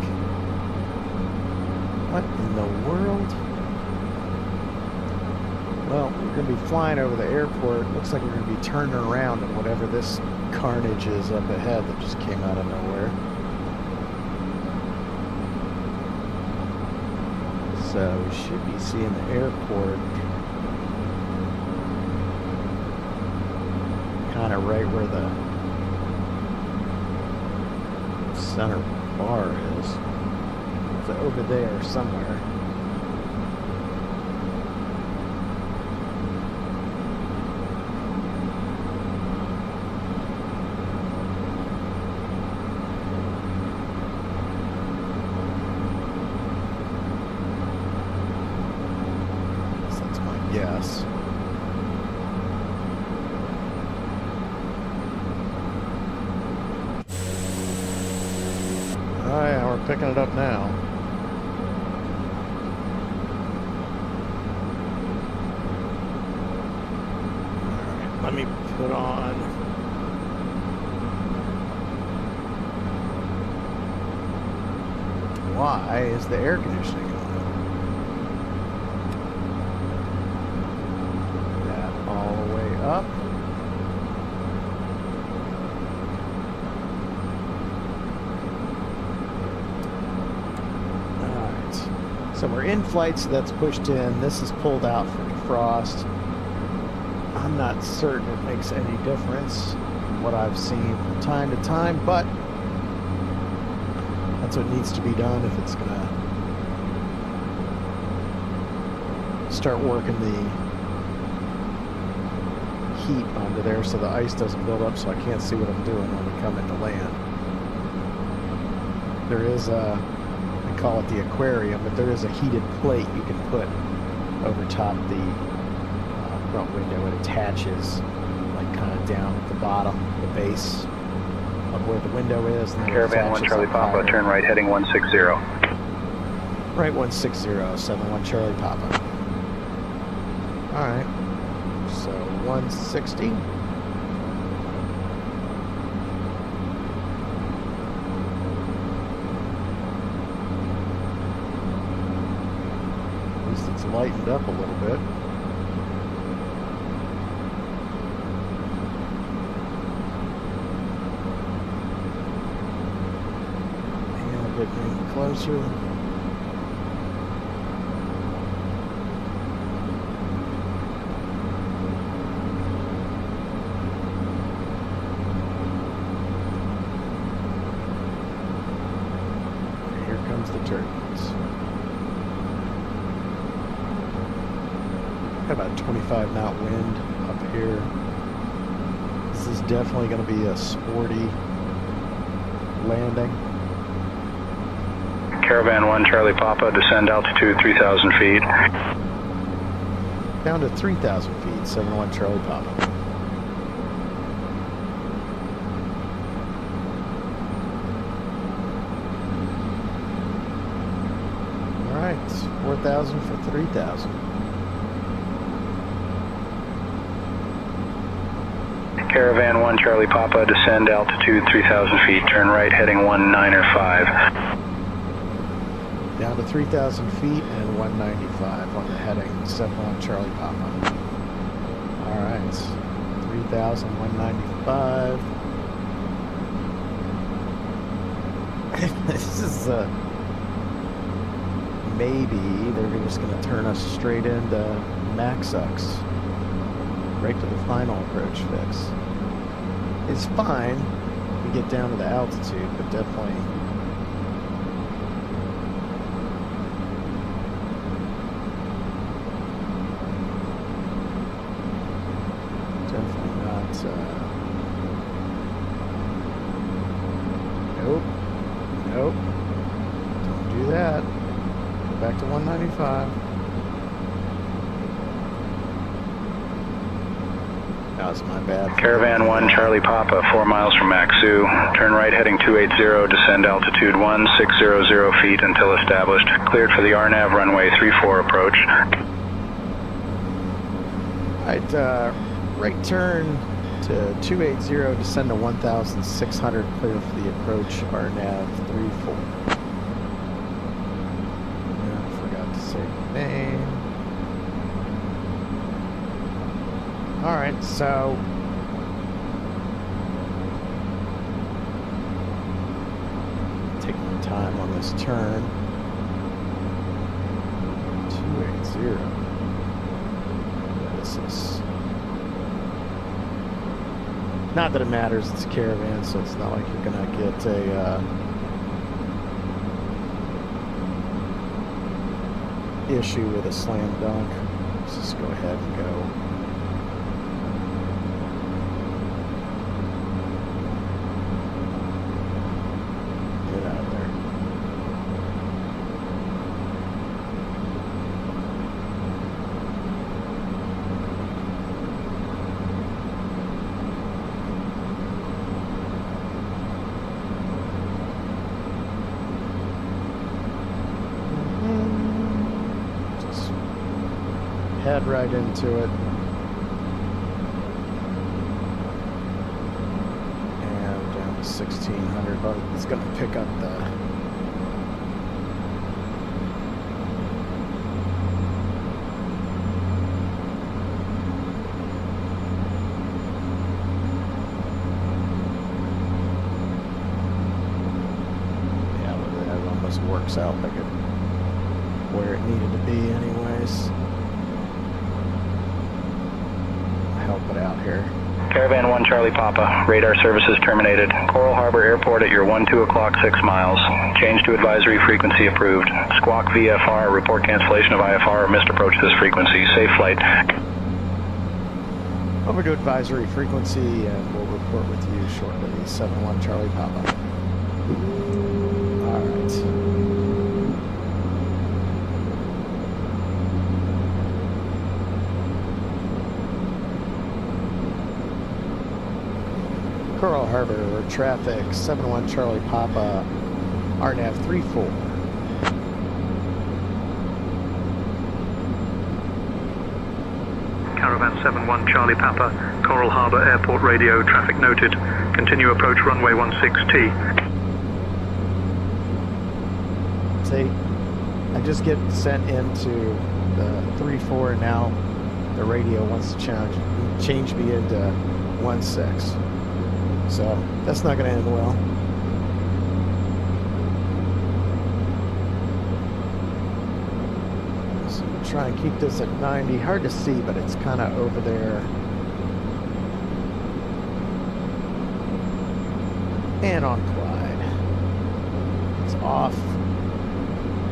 What in the world? Well, we're going to be flying over the airport. Looks like we're going to be turning around at whatever this carnage is up ahead that just came out of nowhere. So we should be seeing the airport kind of right where the center bar is. It's over there somewhere. Yes. Oh yeah, we're picking it up now. Alright, let me put on why is the air conditioning on? Up. Alright, so we're in flight, so that's pushed in. This is pulled out for defrost. I'm not certain it makes any difference from what I've seen from time to time, but that's what needs to be done if it's gonna start working the heat onto there so the ice doesn't build up, so I can't see what I'm doing when we come into land. There is a call it the aquarium, but there is a heated plate you can put over top the front window. It attaches like kind of down at the bottom, the base of where the window is. And then Caravan 1 Charlie Papa, turn right heading 160. Right 160, 71 Charlie Papa. Alright, so 160. At least it's lightened up a little bit. And getting closer. About 25 knot wind up here. This is definitely going to be a sporty landing. Caravan 1 Charlie Papa, descend altitude 3,000 feet. Down to 3,000 feet, 71 Charlie Papa. All right, 4,000 for 3,000. Caravan 1 Charlie Papa, descend altitude 3,000 feet, turn right heading 195. Down to 3,000 feet and 195 on the heading, 71 Charlie Papa. All right, 3,000, 195. This is maybe they're just going to turn us straight into Maxux, right to the final approach fix. It's fine if we get down to the altitude, but definitely not nope, don't do that. Go back to 195. That was my bad. Caravan 1 Charlie Papa, 4 miles from Maxu. Turn right heading 280, descend altitude 1600 feet until established. Cleared for the RNAV runway 34 approach. Alright, right turn to 280, descend to 1,600, clear for the approach, RNAV 34. I forgot to say the name. Alright, so take my time on this turn. 280. This is not that it matters, it's a Caravan, so it's not like you're gonna get a issue with a slam dunk. Let's just go ahead and go. Head right into it. And down to 1,600, but it's going to pick up the that almost works out like it where it needed to be anyways. Help it out here. Caravan 1 Charlie Papa, radar services terminated. Coral Harbor Airport at your 12 o'clock, 6 miles. Change to advisory frequency approved. Squawk VFR, report cancellation of IFR or missed approach this frequency. Safe flight. Over to advisory frequency and we'll report with you shortly. 71 Charlie Papa. Alright. Coral Harbor traffic, 71 Charlie Papa, RNAV 34. Caravan 71 Charlie Papa, Coral Harbor Airport radio, traffic noted. Continue approach runway 16T. See, I just get sent into the 3-4 and now the radio wants to change me into 16. So that's not going to end well. So I'm try and keep this at 90. Hard to see, but it's kind of over there. And on Clyde. It's off.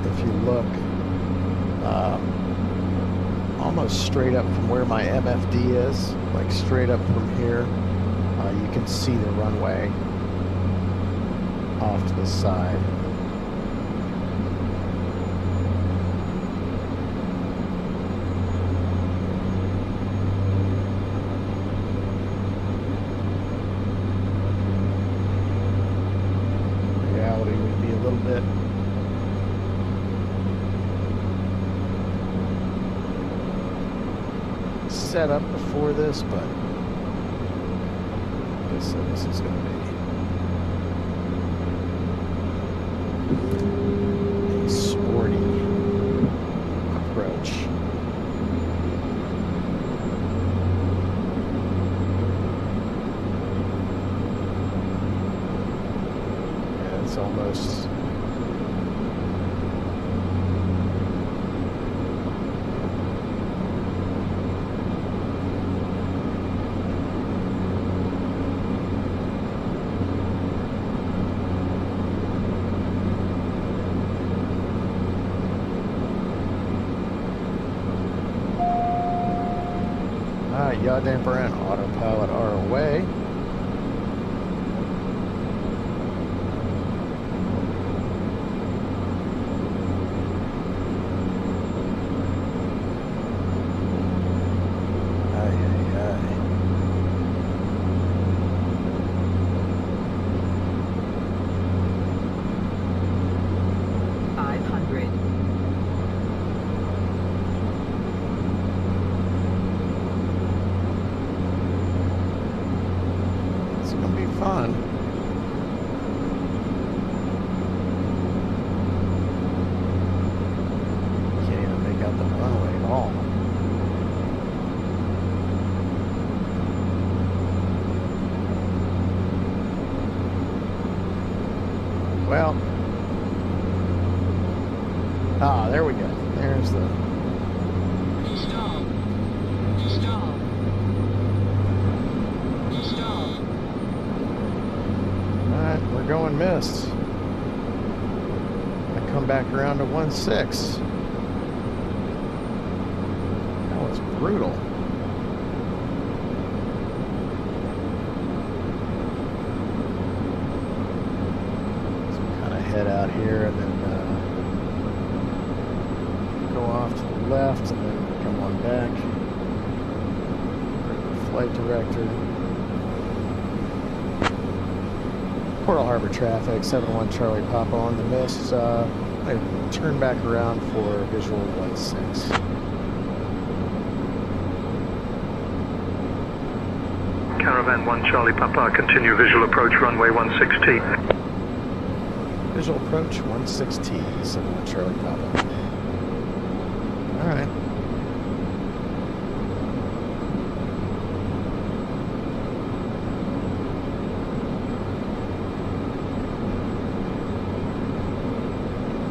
If you look, almost straight up from where my MFD is, like straight up from here, you can see the runway off to the side. Reality would be a little bit set up before this, but I guess this is going to be a sporty approach. Yeah, it's almost yaw damper and autopilot are away. Fun. Can't even make out the runway at all. Well, there we go. There's the stall. We're going missed. I come back around to 16. That was brutal. So kind of head out here and then go off to the left and then come on back. Flight director. Coral Harbor traffic, 71 Charlie Papa on the mist. I turn back around for visual 16. Caravan 1 Charlie Papa, continue visual approach runway 16T. Visual approach 16T, 71 Charlie Papa. All right.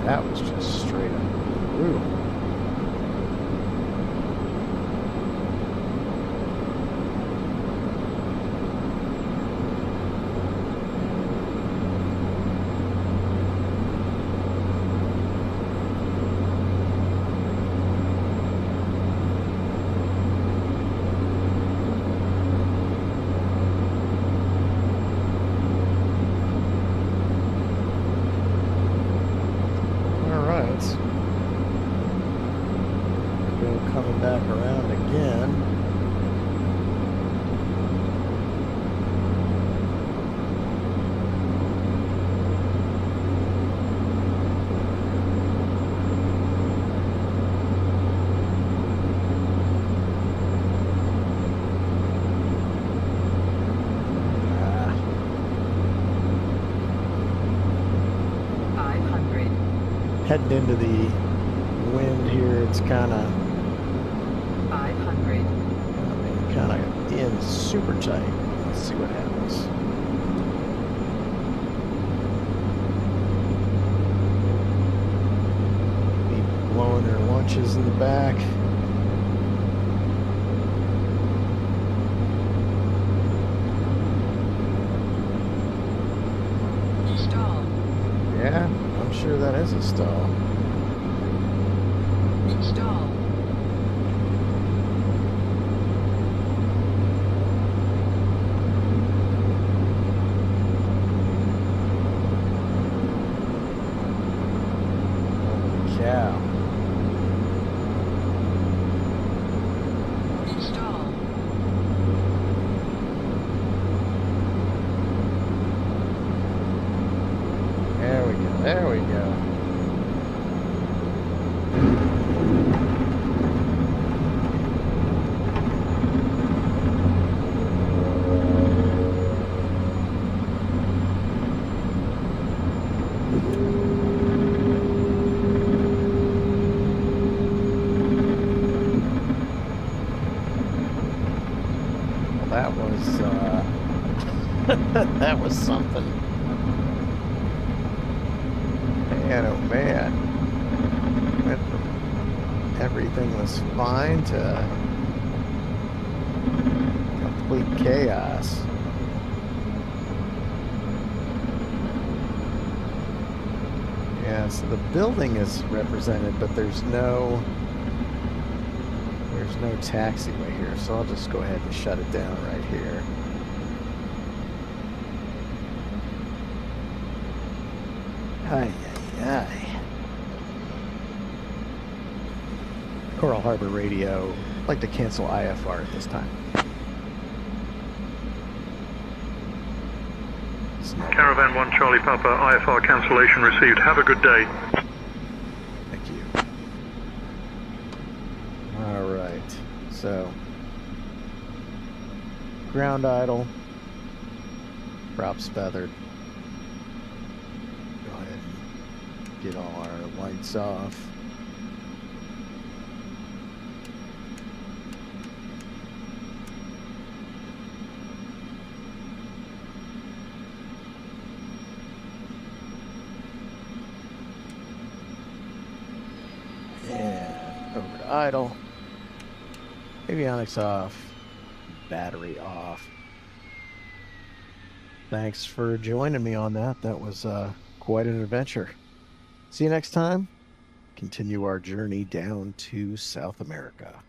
That was just straight up brutal. Coming back around again. heading into the wind here. It's kind of 500. in super tight. Let's see what happens. People blowing their lunches in the back. Stall. Yeah, I'm sure that is a stall. Stall. Holy cow. Stall. There we go. There we go. Well, that was that was something. Man, oh man. Went from everything was fine to complete chaos. Yeah, so the building is represented, but there's no taxiway here, so I'll just go ahead and shut it down right here. Ay, ay, ay. Coral Harbor Radio. I'd like to cancel IFR at this time. Caravan 1 Charlie Papa, IFR cancellation received. Have a good day. Thank you. All right. So, ground idle. Props feathered. Go ahead and get all our lights off. And over to idle. Avionics off. Battery off. Thanks for joining me on that. That was quite an adventure. See you next time. Continue our journey down to South America.